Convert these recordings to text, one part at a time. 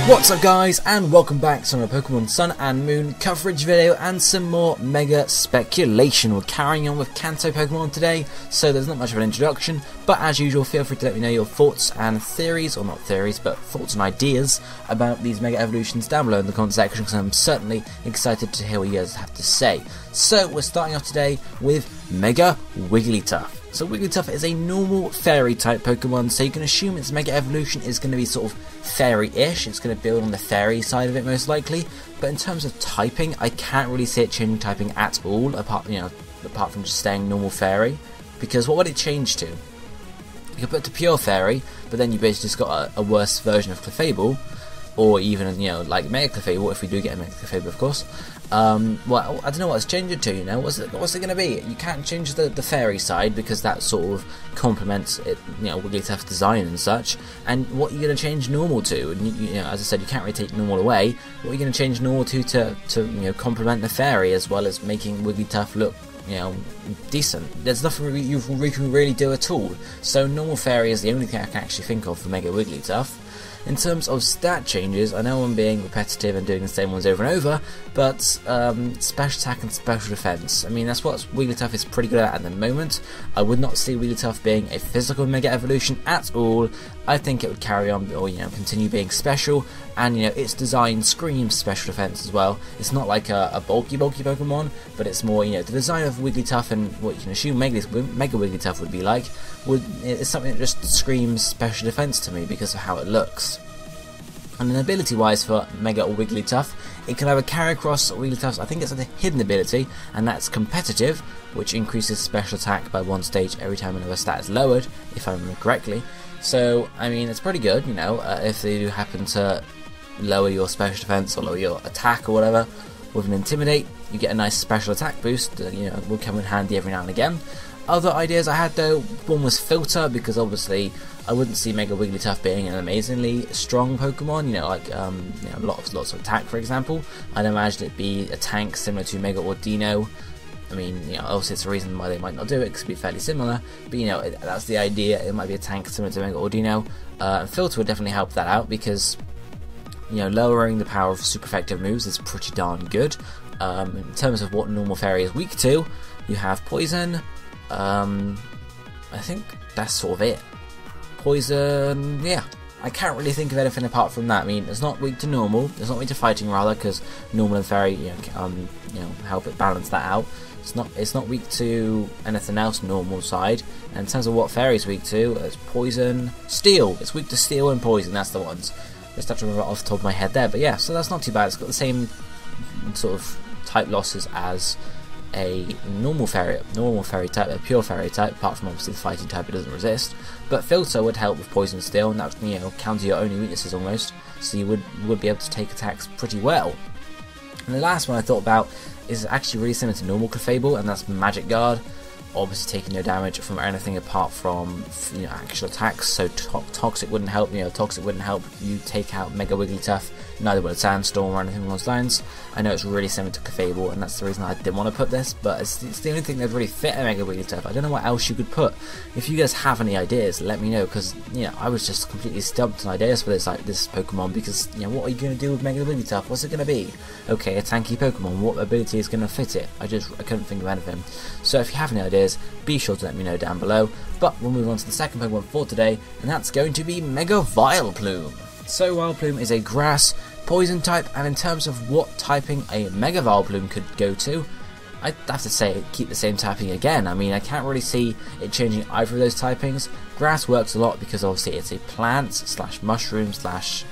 What's up guys, and welcome back to another Pokemon Sun and Moon coverage video and some more Mega Speculation. We're carrying on with Kanto Pokemon today, so there's not much of an introduction, but as usual feel free to let me know your thoughts and theories, or not theories, but thoughts and ideas about these Mega Evolutions down below in the comment section, because I'm certainly excited to hear what you guys have to say. So we're starting off today with Mega Wigglytuff. So Wigglytuff is a normal fairy type Pokemon, so you can assume its Mega Evolution is going to be sort of fairy-ish. It's going to build on the fairy side of it most likely, but in terms of typing, I can't really see it changing typing at all, apart from just staying normal fairy, because what would it change to? You could put it to pure fairy, but then you basically just got a worse version of Clefable, or even, like Mega Clefable, if we do get a Mega Clefable, of course. Well, I don't know what it's changed it to, what's it going to be? You can't change the fairy side, because that sort of complements it, Wigglytuff's design and such, and what are you going to change normal to? And, as I said, you can't really take normal away. What are you going to change normal to complement the fairy, as well as making Wigglytuff look decent? There's nothing you can really do at all, so normal fairy is the only thing I can actually think of for Mega Wigglytuff. In terms of stat changes, I know I'm being repetitive and doing the same ones over and over, but special attack and special defense, I mean, that's what Wigglytuff is pretty good at the moment. I would not see Wigglytuff being a physical Mega Evolution at all. I think it would carry on, or continue being special, and its design screams special defense as well. It's not like a bulky Pokemon, but it's more, the design of Wigglytuff and what you can assume Mega Wigglytuff would be like, it's something that just screams special defense to me because of how it looks. And then ability wise for Mega Wigglytuff, it can have a carry across Wigglytuff's, I think it's a hidden ability, and that's competitive, which increases special attack by 1 stage every time another stat is lowered, if I remember correctly. So, I mean, it's pretty good, if they do happen to lower your special defense or lower your attack or whatever. With an Intimidate, you get a nice special attack boost that, will come in handy every now and again. Other ideas I had though, one was Filter, because obviously I wouldn't see Mega Wigglytuff being an amazingly strong Pokemon, lots of attack for example. I'd imagine it'd be a tank similar to Mega Ordino. I mean, obviously it's a reason why they might not do it, because it'd be fairly similar, but that's the idea. It might be a tank similar to Mega Ordino, and Filter would definitely help that out, because lowering the power of super effective moves is pretty darn good. In terms of what normal fairy is weak to, you have Poison. I think that's sort of it. Poison, yeah. I can't really think of anything apart from that. I mean, it's not weak to normal. It's not weak to fighting rather, because normal and fairy, help it balance that out. It's not weak to anything else normal side. And in terms of what fairy is weak to, it's poison, steel. It's weak to steel and poison. That's the ones. Just have to remember off the top of my head there. But yeah, so that's not too bad. It's got the same sort of type losses as a normal fairy type, a pure fairy type, apart from obviously the fighting type it doesn't resist. But Filter would help with poison and steel, and that would counter your only weaknesses almost, so you would be able to take attacks pretty well. And the last one I thought about is actually really similar to normal Clefable, and that's Magic Guard. Obviously taking no damage from anything apart from actual attacks, so Toxic wouldn't help. Toxic wouldn't help you take out Mega Wigglytuff, neither would Sandstorm or anything along those lines. I know it's really similar to Clefable, and that's the reason I didn't want to put this, but it's the only thing that would really fit a Mega Wigglytuff. I don't know what else you could put. If you guys have any ideas, let me know, because I was just completely stumped on ideas for this Pokemon, because what are you going to do with Mega Wigglytuff? What's it going to be? Okay, a tanky Pokemon. What ability is going to fit it? I couldn't think of anything. So if you have any ideas, be sure to let me know down below. But we'll move on to the second Pokemon for today, and that's going to be Mega Vileplume. So Vileplume is a grass poison type, and in terms of what typing a Mega Vileplume could go to, I'd have to say keep the same typing again. I mean, I can't really see it changing either of those typings. Grass works a lot because obviously it's a plant slash mushroom slash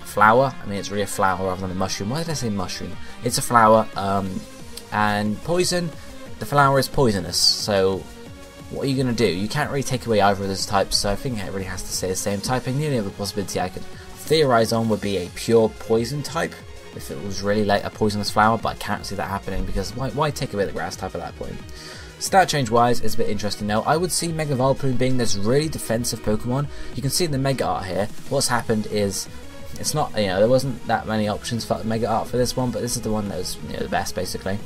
flower. I mean, it's really a flower rather than a mushroom. Why did I say mushroom? It's a flower. And poison, the flower is poisonous, so what are you going to do? You can't really take away either of those types, so I think it really has to say the same typing. The only other possibility I could theorize on would be a pure poison type, if it was really like a poisonous flower, but I can't see that happening, because why take away the grass type at that point? Stat change wise, it's a bit interesting now. I would see Mega Vileplume being this really defensive Pokemon. You can see in the Mega Art here, what's happened is, it's not, there wasn't that many options for Mega Art for this one, but this is the one that was the best basically.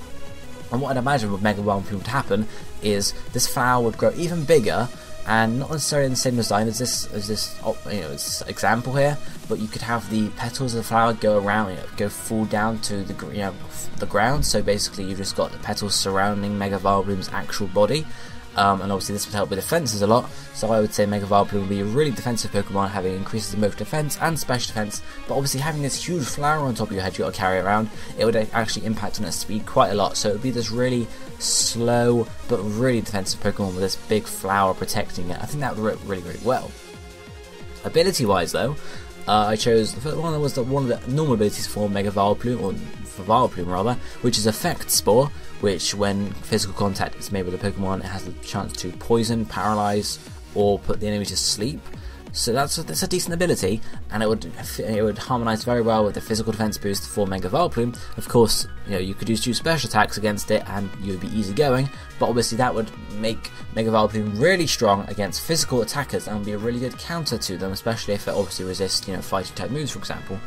And what I'd imagine with Mega Vileplume would happen is this flower would grow even bigger, and not necessarily in the same design as this example here, but you could have the petals of the flower go around, go fall down to the ground. So basically, you've just got the petals surrounding Mega Vileplume's actual body. And obviously this would help with defenses a lot, so I would say Mega Vileplume would be a really defensive Pokemon, having increases in both defense and special defense, but obviously having this huge flower on top of your head you got to carry around, it would actually impact on its speed quite a lot, so it would be this really slow but really defensive Pokemon with this big flower protecting it. I think that would work really, really well. Ability wise though, I chose the first one that was one of the normal abilities for Mega Vileplume, or for Vileplume rather, which is Effect Spore, which when physical contact is made with a Pokemon, it has the chance to poison, paralyze, or put the enemy to sleep. So that's a decent ability, and it would harmonise very well with the physical defense boost for Mega Vileplume. Of course, you could use 2 special attacks against it, and you would be easy going. But obviously, that would make Mega Vileplume really strong against physical attackers, and would be a really good counter to them, especially if it obviously resists, fighting type moves, for example.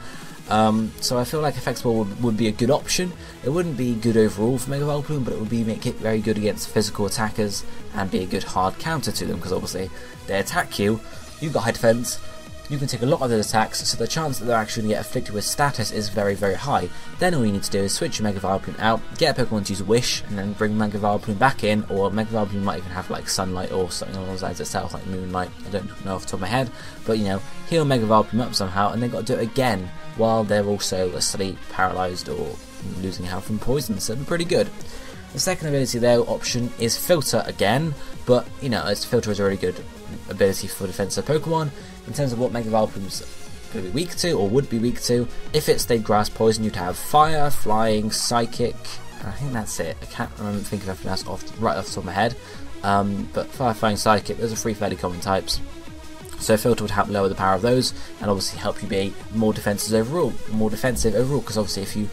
So I feel like Effect Spore would be a good option. It wouldn't be good overall for Mega Vileplume, but it would make it very good against physical attackers and be a good hard counter to them, because obviously they attack you. You've got high defense, you can take a lot of those attacks, so the chance that they're actually going to get afflicted with status is very, very high. Then all you need to do is switch your Mega Vileplume out, get a Pokemon to use Wish, and then bring Mega Vileplume back in, or Mega Vileplume might even have like Sunlight or something along those lines itself, like Moonlight, I don't know off the top of my head, but heal Mega Vileplume up somehow, and then got to do it again while they're also asleep, paralysed, or losing health from poison, so it'd be pretty good. The second ability though, option, is Filter again, but Filter is a really good ability for defensive Pokemon. In terms of what Mega Vileplume's going to be weak to, or would be weak to, if it stayed Grass Poison, you'd have Fire, Flying, Psychic, and I think that's it. I can't think of anything else right off the top of my head, but Fire, Flying, Psychic, those are 3 fairly common types. So Filter would help lower the power of those, and obviously help you be more defensive overall, because obviously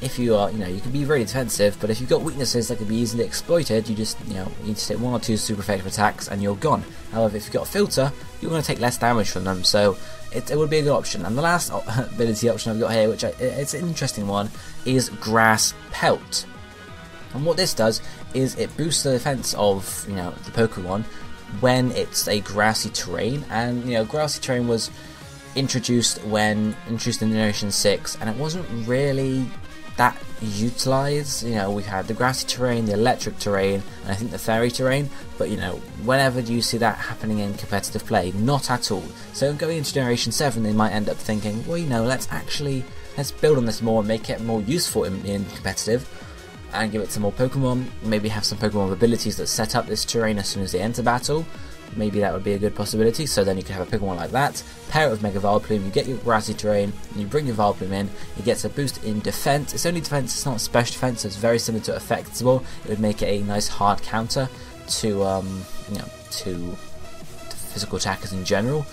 if you are, you can be very defensive, but if you've got weaknesses that can be easily exploited, you just, you need to take 1 or 2 super effective attacks and you're gone. However, if you've got a Filter, you're going to take less damage from them, so it would be a good option. And the last ability option I've got here, which it's an interesting one, is Grass Pelt. And what this does is it boosts the defense of, the Pokemon when it's a grassy terrain, and, grassy terrain was introduced in Generation 6, and it wasn't really that utilised. We've had the grassy terrain, the electric terrain, and I think the fairy terrain, but whenever do you see that happening in competitive play? Not at all. So going into Generation 7, they might end up thinking, well, let's build on this more and make it more useful in competitive, and give it some more Pokemon, maybe have some Pokemon with abilities that set up this terrain as soon as they enter battle. Maybe that would be a good possibility, so then you could have a Pokemon like that, pair it with Mega Vileplume, you get your grassy terrain, you bring your Vileplume in, it gets a boost in defense. It's only defense, it's not special defense, so it's very similar to Effect Spore. It would make it a nice hard counter to to physical attackers in general,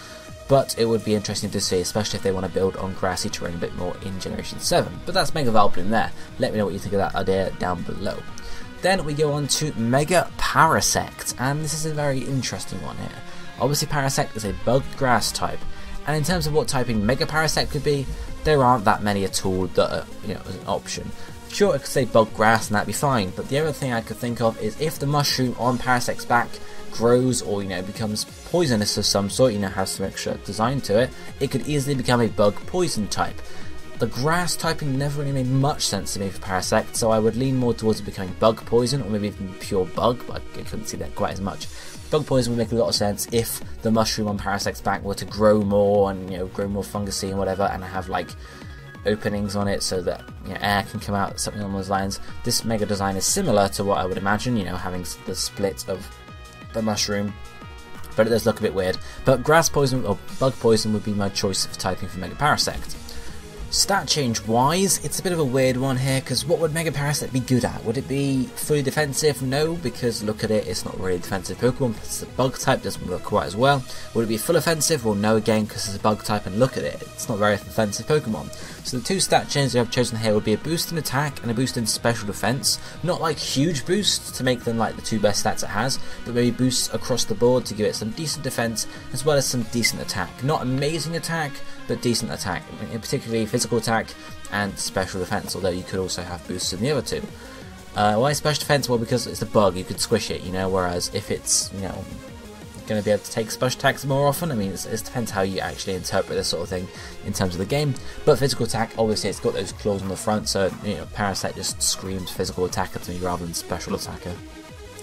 but it would be interesting to see, especially if they want to build on grassy terrain a bit more in Generation 7. But that's Mega Vileplume there. Let me know what you think of that idea down below. Then we go on to Mega Parasect, and this is a very interesting one here. Obviously Parasect is a bug grass type, and in terms of what typing Mega Parasect could be, there aren't that many at all that are, as an option. Sure, I could say bug grass and that'd be fine, but the other thing I could think of is if the mushroom on Parasect's back grows or, becomes poisonous of some sort, has some extra design to it, it could easily become a bug poison type. The grass typing never really made much sense to me for Parasect, so I would lean more towards it becoming bug poison, or maybe even pure bug, but I couldn't see that quite as much. Bug poison would make a lot of sense if the mushroom on Parasect's back were to grow more, and grow more fungusy and whatever, and have like openings on it so that air can come out, something along those lines. This Mega design is similar to what I would imagine, having the split of the mushroom, but it does look a bit weird. But grass poison or bug poison would be my choice of typing for Mega Parasect. Stat change wise, it's a bit of a weird one here, because what would Mega Parasect be good at? Would it be fully defensive? No, because look at it, it's not really a defensive Pokemon, it's a bug type, doesn't work quite as well. Would it be full offensive? Well, no, again, because it's a bug type, and look at it, it's not very offensive Pokemon. So the 2 stat changes I've chosen here would be a boost in attack and a boost in special defense. Not like huge boosts to make them like the 2 best stats it has, but maybe boosts across the board to give it some decent defense as well as some decent attack. Not amazing attack, but decent attack, particularly physical attack and special defense, although you could also have boosts in the other 2. Why special defense? Well, because it's a bug, you could squish it, whereas if it's, going to be able to take special attacks more often. I mean, it depends how you actually interpret this sort of thing in terms of the game. But physical attack, obviously, it's got those claws on the front, so you know, Parasect just screams physical attacker to me rather than special attacker.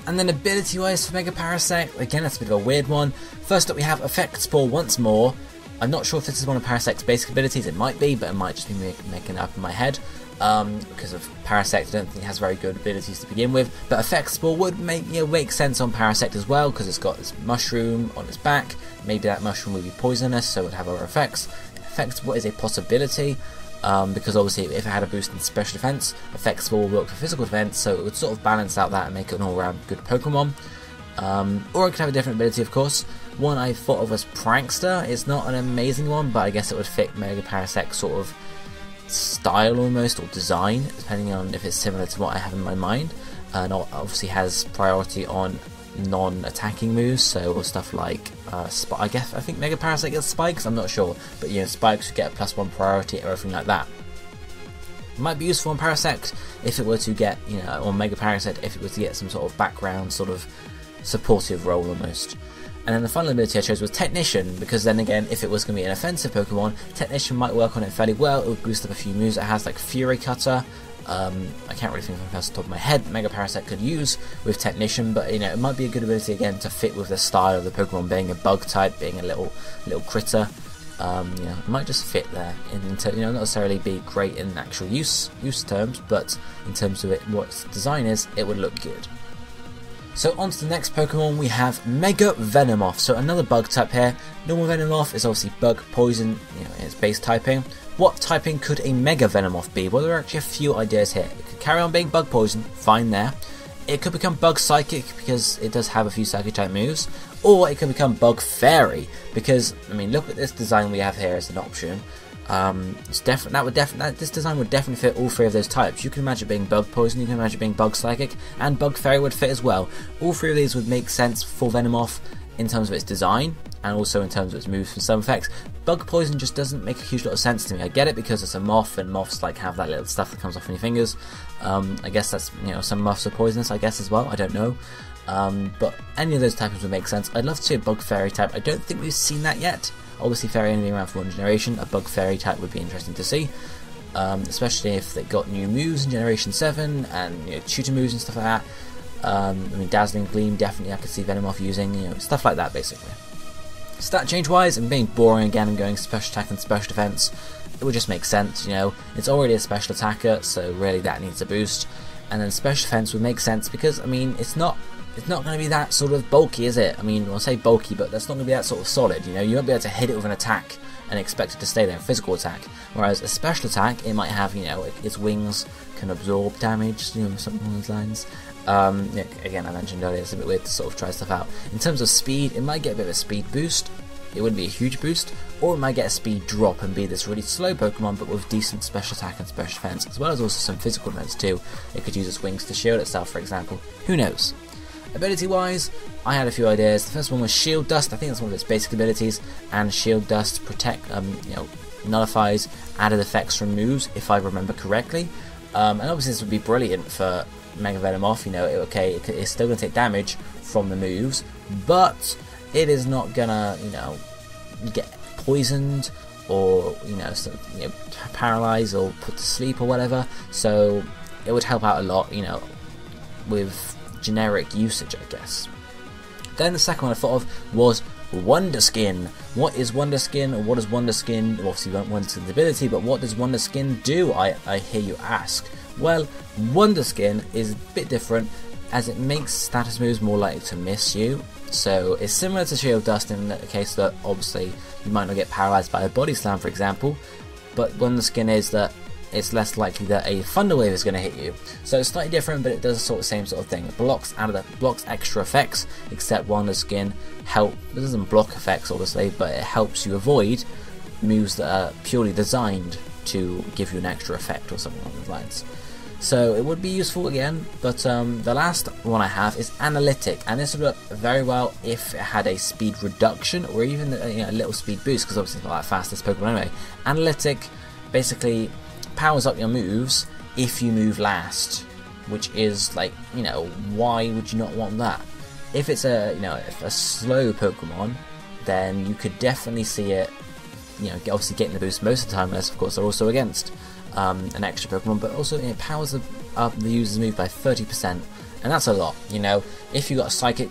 And then ability-wise for Mega Parasect, again, that's a bit of a weird one. First up, we have Effect Spore once more. I'm not sure if this is one of Parasect's basic abilities. It might be, but it might just be making it up in my head. Because of Parasect, I don't think it has very good abilities to begin with. But Effect Spore would make sense on Parasect as well, because it's got this mushroom on its back. Maybe that mushroom would be poisonous, so it would have other effects. Effect Spore is a possibility. Because obviously if it had a boost in special defense, Effect Spore will work for physical defense, so it would sort of balance out that and make it an all-round good Pokemon. Or it could have a different ability, of course. One I thought of was Prankster. It's not an amazing one, but I guess it would fit Mega Parasect's sort of style almost, or design, depending on if it's similar to what I have in my mind. And obviously has priority on non-attacking moves, so stuff like I think Mega Parasect gets spikes, I'm not sure, but you know, spikes would get a +1 priority or everything like that. It might be useful on Parasect if it were to get, you know, on Mega Parasect if it was to get some sort of background sort of supportive role almost. And then the final ability I chose was Technician, because then again, if it was going to be an offensive Pokemon, Technician might work on it fairly well. It would boost up a few moves it has, like Fury Cutter. I can't really think of anything else off the top of my head Mega Parasect could use with Technician, but you know, it might be a good ability again to fit with the style of the Pokemon, being a bug type, being a little critter. You know, it might just fit there. You know, not necessarily be great in actual use terms, but in terms of what its design is, it would look good. So on to the next Pokemon, we have Mega Venomoth. So another bug type here. Normal Venomoth is obviously bug, poison, you know, in its base typing. What typing could a Mega Venomoth be? Well, there are actually a few ideas here. It could carry on being bug poison, fine there. It could become bug psychic because it does have a few psychic type moves. Or it could become bug fairy because, I mean, look at this design we have here as an option. This design would definitely fit all three of those types. You can imagine it being bug poison, you can imagine it being bug psychic, and bug fairy would fit as well. All three of these would make sense for Venomoth in terms of its design and also in terms of its moves and some effects. Bug poison just doesn't make a huge lot of sense to me. I get it because it's a moth and moths like have that little stuff that comes off on your fingers. I guess that's, you know, some moths are poisonous, I guess, as well. I don't know. But any of those types would make sense. I'd love to see a bug fairy type. I don't think we've seen that yet. Obviously, fairy only around for one generation. A bug fairy type would be interesting to see, especially if they got new moves in Generation 7 and, you know, tutor moves and stuff like that. I mean, Dazzling Gleam, definitely I could see Venomoth using, you know, stuff like that basically. Stat change wise, and being boring again and going special attack and special defense, it would just make sense. You know, it's already a special attacker, so really that needs a boost. And then special defense would make sense because, I mean, it's not going to be that sort of bulky, is it? I mean, I'll say bulky, but that's not going to be that sort of solid, you know? You won't be able to hit it with an attack and expect it to stay there, a physical attack. Whereas a special attack, it might have, you know, its wings can absorb damage, you know, something along those lines. Yeah, again, I mentioned earlier, it's a bit weird to sort of try stuff out. In terms of speed, it might get a bit of a speed boost. It wouldn't be a huge boost, or it might get a speed drop and be this really slow Pokemon, but with decent special attack and special defense, as well as also some physical defense too. It could use its wings to shield itself, for example. Who knows? Ability wise, I had a few ideas. The first one was Shield Dust. I think that's one of its basic abilities, and Shield Dust protect, you know, nullifies added effects from moves, if I remember correctly. And obviously this would be brilliant for Mega Venomoth. You know, it's still going to take damage from the moves, but it is not gonna, you know, get poisoned or, you know, paralyzed or put to sleep or whatever. So it would help out a lot, you know, with generic usage, I guess. Then the second one I thought of was Wonder Skin. What is Wonder Skin, or what does Wonder Skin, obviously you want Wonder Skin's ability, but what does Wonder Skin do, I hear you ask? Well, Wonder Skin is a bit different as it makes status moves more likely to miss you. So it's similar to Shield Dust in the case that obviously you might not get paralyzed by a body slam, for example, but Wonder Skin is that it's less likely that a Thunder Wave is going to hit you. So it's slightly different, but it does the same sort of thing. It blocks extra effects, except Wonder Skin it doesn't block effects obviously, but it helps you avoid moves that are purely designed to give you an extra effect or something along those lines. So it would be useful again, but the last one I have is Analytic, and this would work very well if it had a speed reduction or even a little speed boost, because obviously it's not that fast as Pokemon anyway. Analytic basically powers up your moves if you move last, which is like, you know, why would you not want that? If it's a if a slow Pokemon, then you could definitely see it, obviously getting the boost most of the time, unless of course they're also against an extra Pokemon, but also it powers up the user's move by 30%, and that's a lot. If you got a Psychic,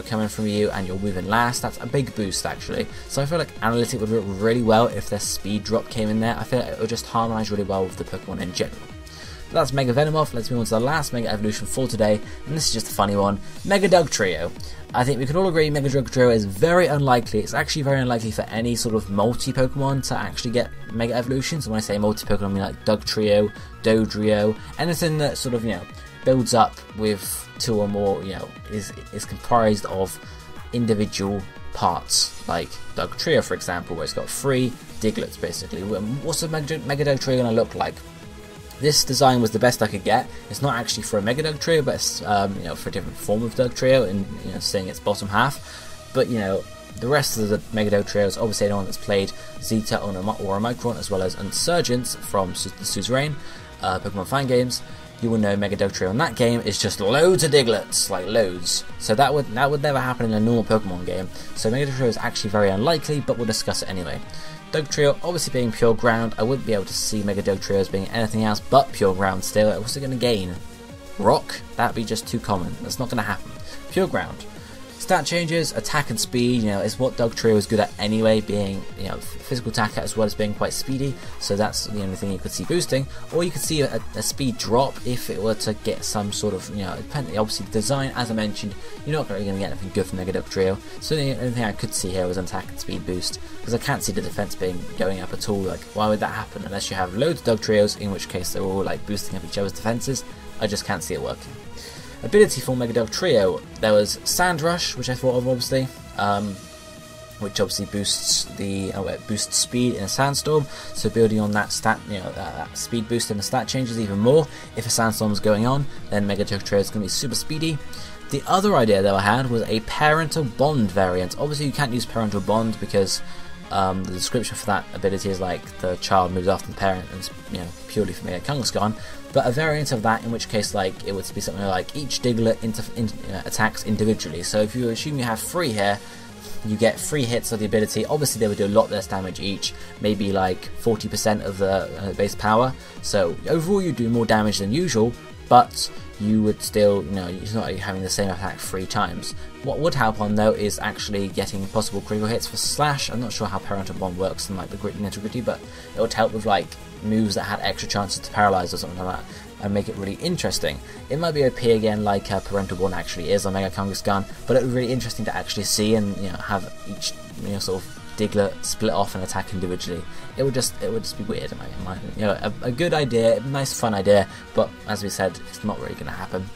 coming from you and you're moving last, that's a big boost actually. So I feel like Analytic would work really well if their speed drop came in there. I feel like it would just harmonise really well with the Pokemon in general. But that's Mega Venomoth. Let's move on to the last Mega Evolution for today, and this is just a funny one. Mega Dugtrio. I think we can all agree Mega Dugtrio is very unlikely. It's actually very unlikely for any sort of multi-Pokemon to actually get Mega Evolutions. And when I say multi-Pokemon, I mean like Dugtrio, Dodrio, anything that sort of, builds up with 2 or more, is comprised of individual parts, like Dugtrio, for example, where it's got 3 Digletts, basically. What's a Mega Dugtrio going to look like? This design was the best I could get. It's not actually for a Mega Dugtrio, but it's for a different form of Dugtrio, and seeing its bottom half. But the rest of the Mega Dugtrios, obviously anyone that's played Zeta or a Micron, as well as Insurgents from the Suzerain Pokemon fan games, you will know Mega Dugtrio in that game is just loads of Digletts, like loads. So that would never happen in a normal Pokemon game. So Mega Dugtrio is actually very unlikely, but we'll discuss it anyway. Dugtrio, obviously being pure ground, I wouldn't be able to see Mega Dugtrio as being anything else but pure ground still. What's it going to gain? Rock? That'd be just too common. That's not going to happen. Pure ground. Stat changes, attack and speed, is what Dugtrio is good at anyway, being, physical attacker as well as being quite speedy, so that's the only thing you could see boosting. Or you could see a speed drop if it were to get some sort of, depending, obviously the design, as I mentioned, you're not really going to get anything good from Mega Dugtrio, so the only thing I could see here was an attack and speed boost, because I can't see the defense going up at all. Like, why would that happen unless you have loads of Dugtrios, in which case they're all like boosting up each other's defenses? I just can't see it working. Ability for Mega Dugtrio, there was Sand Rush, which I thought of obviously, which obviously boosts speed in a sandstorm. So building on that stat, that speed boost and the stat changes even more. If a sandstorm's going on, then Mega Dugtrio is going to be super speedy. The other idea that I had was a Parental Bond variant. Obviously, you can't use Parental Bond because the description for that ability is like the child moves after the parent, and it's purely for Mega Kangaskhan. But a variant of that, in which case, like, it would be something like each Diglett attacks individually. So if you assume you have 3 here, you get 3 hits of the ability. Obviously, they would do a lot less damage each, maybe like 40% of the base power. So overall, you do more damage than usual, but you would still, it's not like you're having the same attack 3 times. What would help on though is actually getting possible critical hits for Slash. I'm not sure how Parental Bond works in like the gritty nitty-gritty, but it would help with like moves that had extra chances to paralyze or something like that, and make it really interesting. It might be OP again, like Parental Bond actually is on Mega Kangaskhan, but it would be really interesting to actually see and have each sort of Diglett split off and attack individually. It would just be weird in my mind. A good idea, a nice fun idea, but as we said, it's not really going to happen.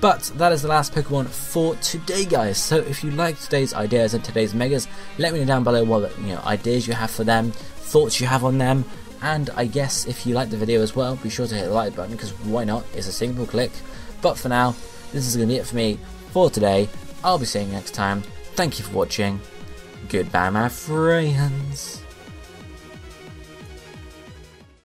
But that is the last Pokemon for today, guys. So if you liked today's ideas and today's Megas, let me know down below what ideas you have for them, thoughts you have on them, and I guess if you liked the video as well, be sure to hit the like button, because why not? It's a single click. But for now, this is going to be it for me for today. I'll be seeing you next time. Thank you for watching. Goodbye, my friends.